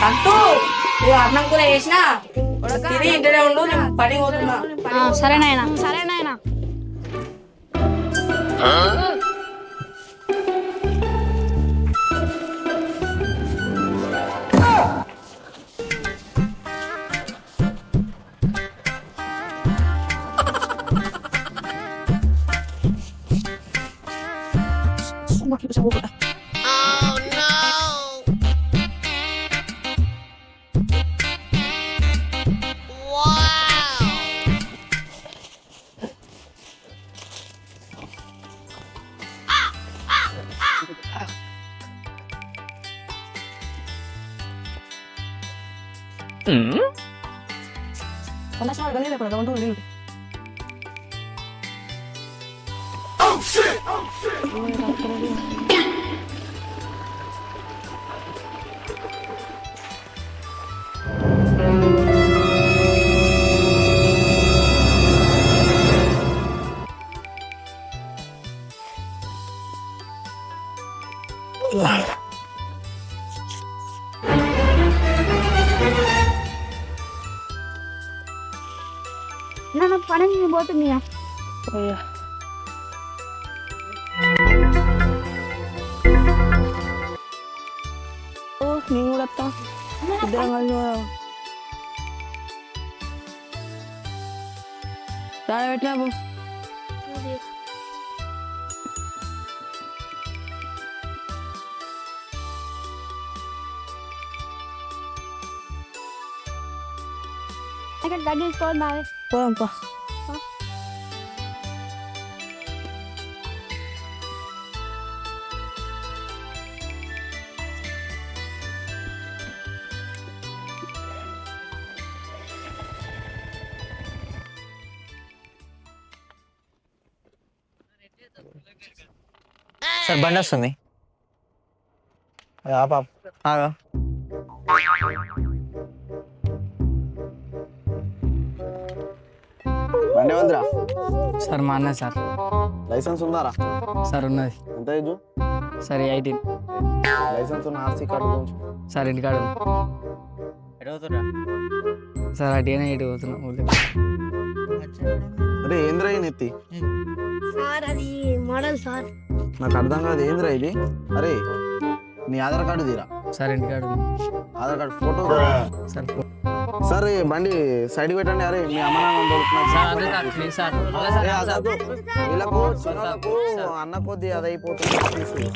సంతు నువ్వు అన్నం కూర వేసినా తిని ఇంటనే ఉండు, నేను పని పోతున్నా. సరే నాయనా, సరే నాయనా. నన్ను పని పోతుంది. నేను కూడా వస్తా, ఇద్దరం కలిసి పోదాం. దాని పెట్టినా పో. అక్కడ గడ్డి తీసుకోవాలి బాగా. పోదాం పా. సార్ బండి వస్తుంది. ఆగా బండి వందిరా. సార్ మా అన్న సార్. లైసెన్స్ ఉందారా? సార్ ఉన్నది ఎంత ఏజ్? సార్ 18. లైసెన్స్ ఉన్న ఆర్సీ కార్డు గురించి సార్ ఇంటికాడ సార్ అటుగానే ఇటు పోతున్నాం. అరే ఏంద్రా ఈ నెత్తి? సార్ అది మోడల్ సార్. నాకు అర్థం కాదు ఏంద్రా ఇది. అరే నీ ఆధార్ కార్డు తీరా. సార్ ఇంటికాడ Aadhaar card photo sir. Sir ఈ బండి సైడ్ పెట్టండి. అరే మీ అమ్మ నాన్న వీళ్ళకు చిన్నలకు అన్న కొద్ది అది అయిపోతుంది.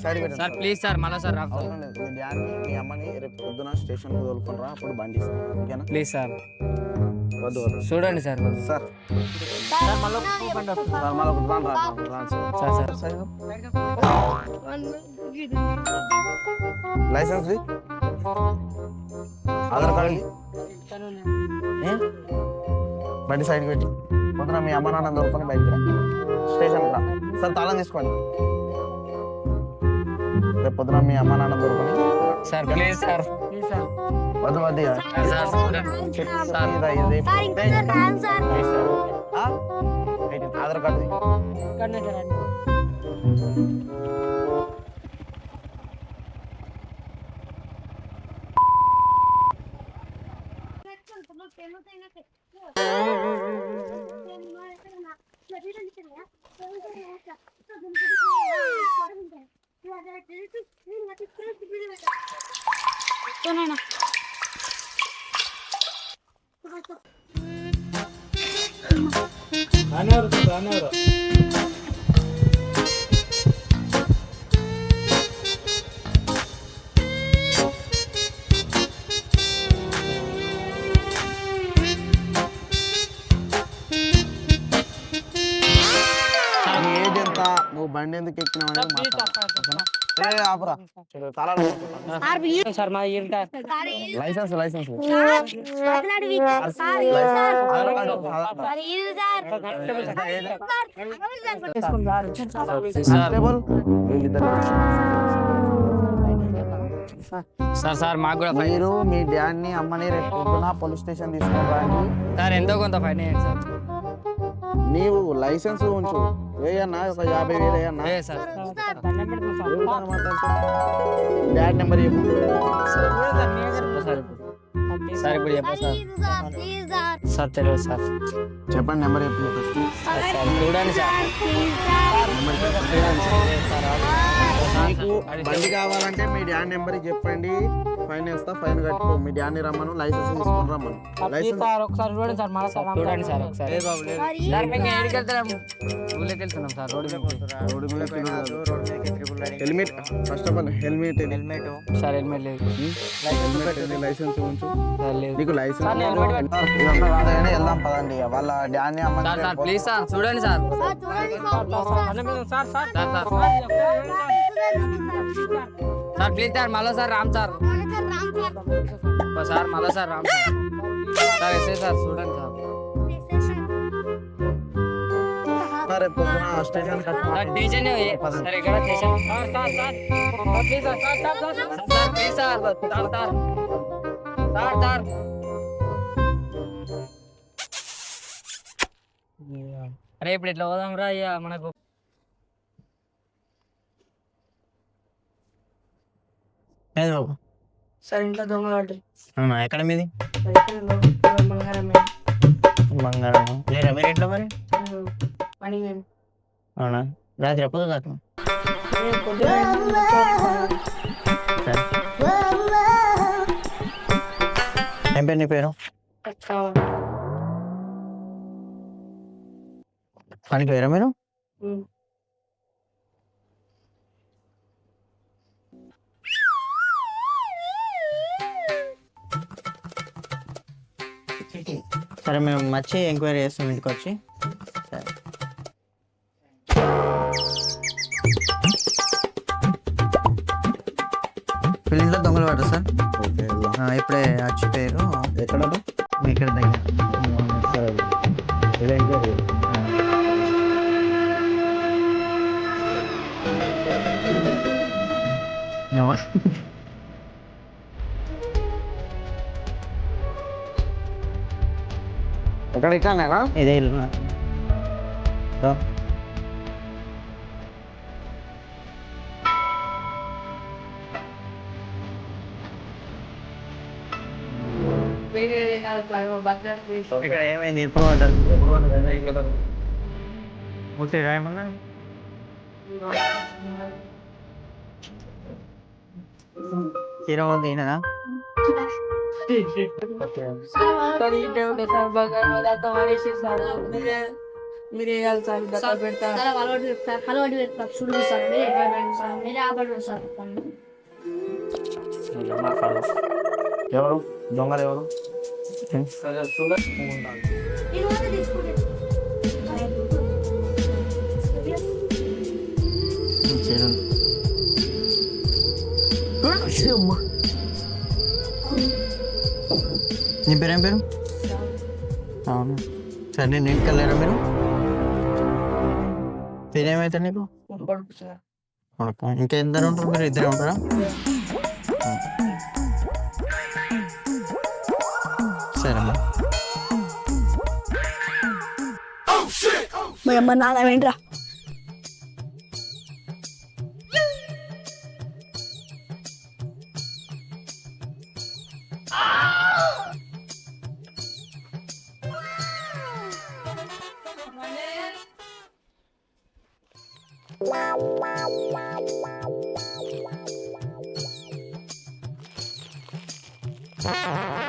సైడ్ పెట్టండి సార్ ప్లీజ్ సార్. మళ్ళీ సార్ మీ డాడీని మీ అమ్మని రేపు పొద్దున స్టేషన్కి తోలుకొని రా, అప్పుడు బండి ఇస్తాను. ఓకేనా? Please sir. వద్దు వద్దు చూడండి సార్. సార్ మళ్ళీ ఒకటి బండి sir sir license Aadhaar card బండి సైడ్ పెట్టి పొద్దున మీ అమ్మ నాన్న దొరుకుని బయటికి రా, స్టేషన్కి రా. సార్ తాళం తీసుకోండి. రేపు పొద్దున మీ అమ్మ నాన్న దొరుకుని సార్. Please sir. వద్దు వద్దు ఆధార్ కార్డు నువ్వు బండి ఎందుకు ఎక్కినావు లైసెన్స్ లైసెన్స్ సార్ సార్ మాకు కూడా మీరు మీ డాడీని అమ్మని రేపు పొద్దున పోలీస్ స్టేషన్ తీసుకొని రండి సార్. ఎంతో కొంత ఫైన్ వేయండి సార్. నీవు లైసెన్స్ ఉంచు వేయన్నా, ఒక 50,000 వేయన్నా. సార్ డాడీ నెంబర్ చెప్పు. సార్ ఇప్పుడు చెప్పా సార్ ప్లీజ్ సార్ సార్ తెలియదు సార్ చెప్పండి నెంబర్ చెప్పండి సార్ చూడండి సార్ మీకు బండి కావాలంటే మీ డాడీ నెంబర్ చెప్పండి, ఫైన్ వేస్తా, ఫైన్ కట్టుకో. మీ డాడీ రమ్మను, లైసెన్స్ తీసుకొని రమ్మను. లైసెన్స్ ఒకసారి చూడండి సార్ మళ్ళీ సార్ చూడండి సార్ ఒకసారి సార్ మేము ఎక్కడికి వెళ్తున్నాం ఊళ్ళోకి వెళ్తున్నాం sir road helmet first of all helmet sir helmet లేదు లైసెన్స్ ఉంచు. సార్ లేదు నీకు లైసెన్స్ సార్ నేను హెల్మెట్ పెట్టు. ఇదంతా కాదు కానీ వెళ్దాం పదండి. వాళ్ళ డాడీ అమ్మ సార్ సార్ ప్లీజ్ సార్ చూడండి sir sir sir sir please sir మళ్ళీ సార్ రామ్ సార్ సార్ మళ్ళీ sir Ram sir sir SI sir చూడండి సార్ రేపు పొద్దున స్టేషన్ సార్ స్టేషన్ సార్ ఎక్కడ station sir sir sir please sir sir sir sir sir please sir sir sir sir sir అరే ఇప్పుడు ఇట్లా పోదాం రా అయ్యా మనకు బాబు సార్ ఇంట్లో దొంగలు పడ్డారు. ఎక్కడ మీది బంగారం బంగారం లేరా మీరు ఇంట్లో మరి? పని నేను అవునా? రాత్రి ఎప్పుడు కాదు ఏం పేరు నీ పేరు? పనికి వేరా మీరు? సరే మేము వచ్చి ఎంక్వైరీ చేస్తాం ఇంటికి వచ్చి. సరే వీళ్ళ దొంగలు పడ్డారు సార్. ఇప్పుడే వచ్చిపోయారు. ఎక్కడ ఇక్కడ దగ్గర ఎక్కడ ఇట్లానేనా? ఇదే ఇల్లు. ఇక్కడ ఏమైంది? ఎప్పుడు పడ్డారు? ఓకే ఏమన్నా హీరో ఈయననా? మీరే వేయాలి సార్ దత్తా పెడతా అలవాటు పెడతారు చూడు సార్ మీరే ఆపండి సార్. ఎవరు దొంగలు ఎవరు? నీ పేరేం పేరు? అవును సరే నేను ఇంటికి వెళ్ళారా మీరు? పేరేమైతే నీకు? ఇంకా ఇద్దరు ఉంటారు మీరు? ఇద్దరే ఉంటారా? సరే మా అమ్మ నాన్న ఏంట్రా? సార్